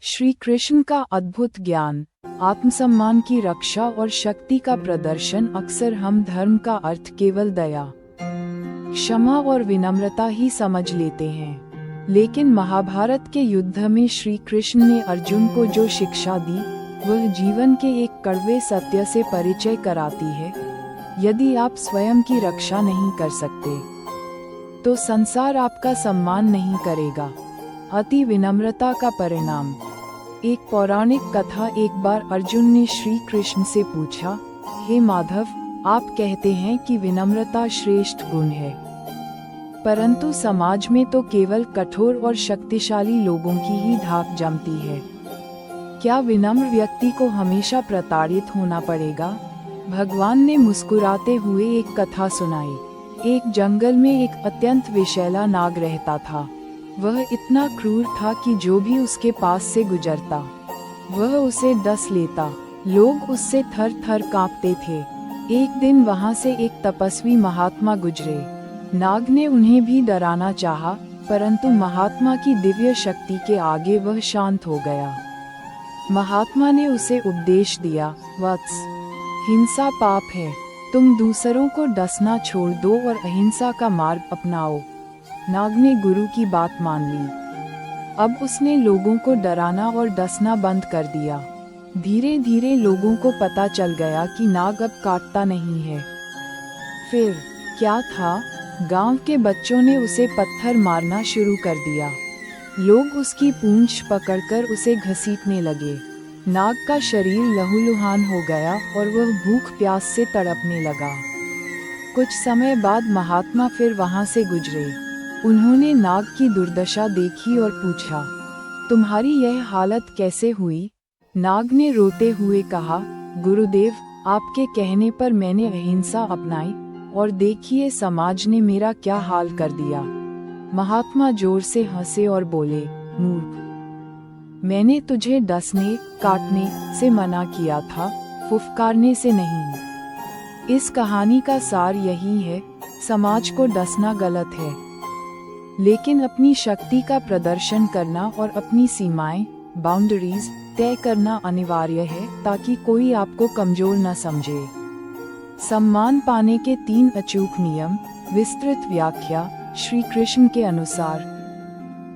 श्री कृष्ण का अद्भुत ज्ञान, आत्मसम्मान की रक्षा और शक्ति का प्रदर्शन। अक्सर हम धर्म का अर्थ केवल दया, क्षमा और विनम्रता ही समझ लेते हैं, लेकिन महाभारत के युद्ध में श्री कृष्ण ने अर्जुन को जो शिक्षा दी, वह जीवन के एक कड़वे सत्य से परिचय कराती है। यदि आप स्वयं की रक्षा नहीं कर सकते, तो संसार आपका सम्मान नहीं करेगा। अति विनम्रता का परिणाम। एक पौराणिक कथा। एक बार अर्जुन ने श्री कृष्ण से पूछा, हे माधव, आप कहते हैं कि विनम्रता श्रेष्ठ गुण है, परंतु समाज में तो केवल कठोर और शक्तिशाली लोगों की ही धाक जमती है। क्या विनम्र व्यक्ति को हमेशा प्रताड़ित होना पड़ेगा? भगवान ने मुस्कुराते हुए एक कथा सुनाई। एक जंगल में एक अत्यंत विषैला नाग रहता था। वह इतना क्रूर था कि जो भी उसके पास से गुजरता, वह उसे डस लेता। लोग उससे थर थर कांपते थे। एक दिन वहां से एक तपस्वी महात्मा गुजरे। नाग ने उन्हें भी डराना चाहा, परंतु महात्मा की दिव्य शक्ति के आगे वह शांत हो गया। महात्मा ने उसे उपदेश दिया, वत्स, हिंसा पाप है, तुम दूसरों को डसना छोड़ दो और अहिंसा का मार्ग अपनाओ। नाग ने गुरु की बात मान ली। अब उसने लोगों को डराना और डसना बंद कर दिया। धीरे धीरे लोगों को पता चल गया कि नाग अब काटता नहीं है। फिर क्या था, गांव के बच्चों ने उसे पत्थर मारना शुरू कर दिया। लोग उसकी पूंछ पकड़कर उसे घसीटने लगे। नाग का शरीर लहूलुहान हो गया और वह भूख प्यास से तड़पने लगा। कुछ समय बाद महात्मा फिर वहां से गुजरे। उन्होंने नाग की दुर्दशा देखी और पूछा, तुम्हारी यह हालत कैसे हुई? नाग ने रोते हुए कहा, गुरुदेव, आपके कहने पर मैंने अहिंसा अपनाई और देखिए समाज ने मेरा क्या हाल कर दिया। महात्मा जोर से हंसे और बोले, मूर्ख, मैंने तुझे डसने काटने से मना किया था, फुफकारने से नहीं। इस कहानी का सार यही है, समाज को डसना गलत है, लेकिन अपनी शक्ति का प्रदर्शन करना और अपनी सीमाएं, बाउंड्रीज तय करना अनिवार्य है, ताकि कोई आपको कमजोर न समझे। सम्मान पाने के 3 अचूक नियम। विस्तृत व्याख्या। श्री कृष्ण के अनुसार,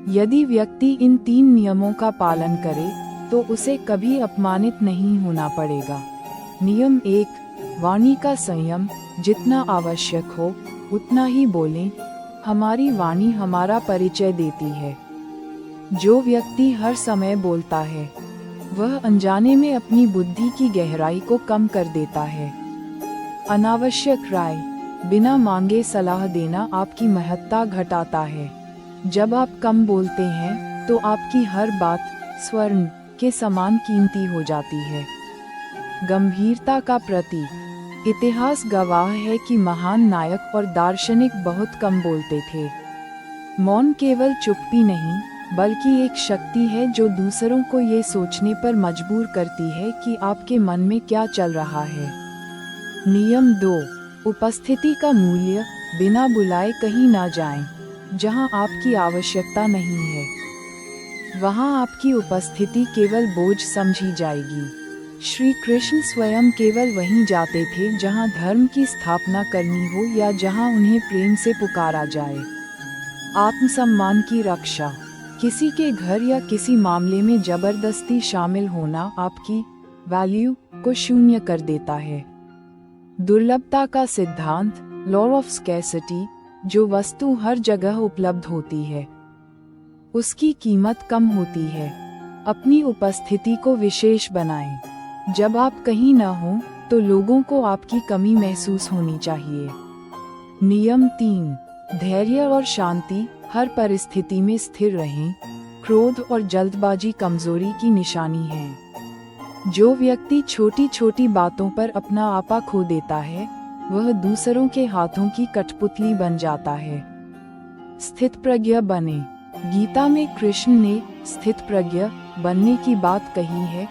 यदि व्यक्ति इन 3 नियमों का पालन करे, तो उसे कभी अपमानित नहीं होना पड़ेगा। नियम 1, वाणी का संयम। जितना आवश्यक हो उतना ही बोलें। हमारी वाणी हमारा परिचय देती है। जो व्यक्ति हर समय बोलता है, वह अनजाने में अपनी बुद्धि की गहराई को कम कर देता है। अनावश्यक राय, बिना मांगे सलाह देना आपकी महत्ता घटाता है। जब आप कम बोलते हैं, तो आपकी हर बात स्वर्ण के समान कीमती हो जाती है। गंभीरता का प्रतीक। इतिहास गवाह है कि महान नायक और दार्शनिक बहुत कम बोलते थे। मौन केवल चुप्पी नहीं, बल्कि एक शक्ति है जो दूसरों को ये सोचने पर मजबूर करती है कि आपके मन में क्या चल रहा है। नियम 2, उपस्थिति का मूल्य। बिना बुलाए कहीं ना जाएं। जहां आपकी आवश्यकता नहीं है, वहां आपकी उपस्थिति केवल बोझ समझी जाएगी। श्री कृष्ण स्वयं केवल वहीं जाते थे जहां धर्म की स्थापना करनी हो या जहां उन्हें प्रेम से पुकारा जाए। आत्मसम्मान की रक्षा। किसी के घर या किसी मामले में जबरदस्ती शामिल होना आपकी वैल्यू को शून्य कर देता है। दुर्लभता का सिद्धांत। Law of scarcity. जो वस्तु हर जगह उपलब्ध होती है, उसकी कीमत कम होती है। अपनी उपस्थिति को विशेष बनाएं। जब आप कहीं न हो, तो लोगों को आपकी कमी महसूस होनी चाहिए। नियम 3, धैर्य और शांति। हर परिस्थिति में स्थिर रहें। क्रोध और जल्दबाजी कमजोरी की निशानी है। जो व्यक्ति छोटी छोटी बातों पर अपना आपा खो देता है, वह दूसरों के हाथों की कठपुतली बन जाता है। स्थितप्रज्ञ बने। गीता में कृष्ण ने स्थितप्रज्ञ बनने की बात कही है,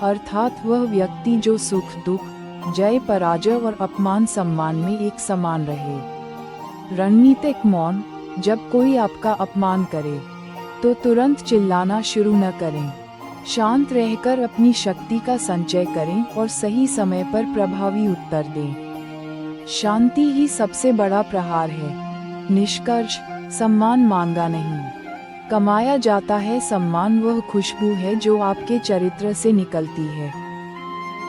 अर्थात वह व्यक्ति जो सुख दुख, जय पराजय और अपमान सम्मान में एक समान रहे। रणनीतिक मौन। जब कोई आपका अपमान करे, तो तुरंत चिल्लाना शुरू न करें। शांत रहकर अपनी शक्ति का संचय करें और सही समय पर प्रभावी उत्तर दें। शांति ही सबसे बड़ा प्रहार है। निष्कर्ष, सम्मान मांगा नहीं, कमाया जाता है। सम्मान वह खुशबू है जो आपके चरित्र से निकलती है।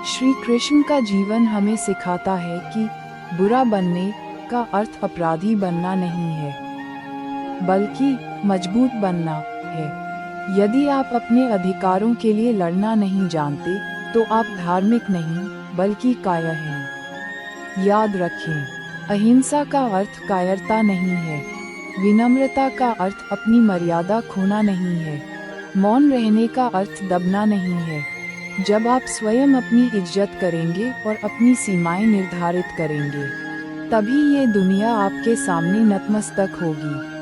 श्री कृष्ण का जीवन हमें सिखाता है कि बुरा बनने का अर्थ अपराधी बनना नहीं है, बल्कि मजबूत बनना है। यदि आप अपने अधिकारों के लिए लड़ना नहीं जानते, तो आप धार्मिक नहीं, बल्कि कायर हैं। याद रखें, अहिंसा का अर्थ कायरता नहीं है। विनम्रता का अर्थ अपनी मर्यादा खोना नहीं है। मौन रहने का अर्थ दबना नहीं है। जब आप स्वयं अपनी इज्जत करेंगे और अपनी सीमाएं निर्धारित करेंगे, तभी ये दुनिया आपके सामने नतमस्तक होगी।